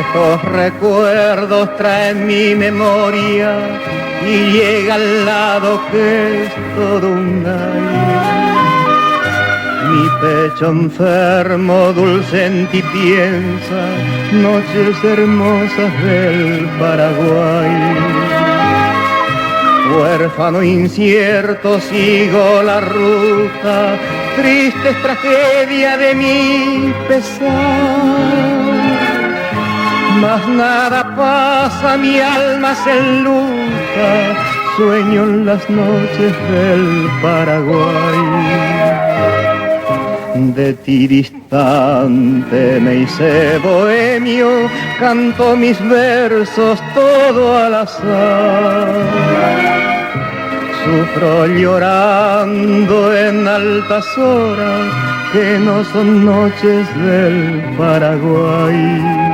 Viejos recuerdos traen mi memoria y llega al lado que es todo un aire. Mi pecho enfermo, dulce en ti piensa, noches hermosas del Paraguay. Huérfano incierto sigo la ruta, triste es tragedia de mi pesar. Mas nada pasa, mi alma se enluta, sueño en las noches del Paraguay. De ti distante me hice bohemio, canto mis versos todo al azar. Sufro llorando en altas horas que no son noches del Paraguay.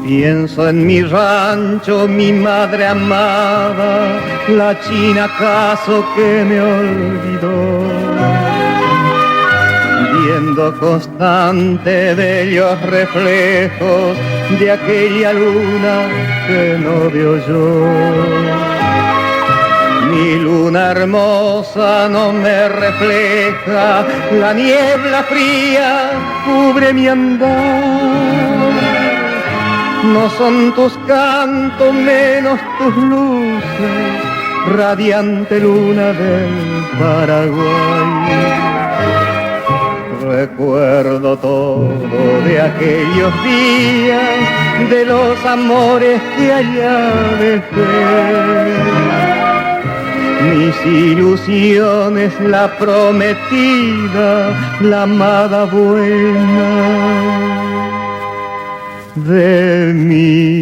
Pienso en mi rancho, mi madre amada, la china acaso que me olvidó. Viendo constante bellos reflejos de aquella luna que no veo yo. Mi luna hermosa no me refleja, la niebla fría cubre mi andar. No son tus cantos menos tus luces, radiante luna del Paraguay. Recuerdo todo de aquellos días, de los amores que allá dejé. Mis ilusiones, la prometida, la amada buena de mí.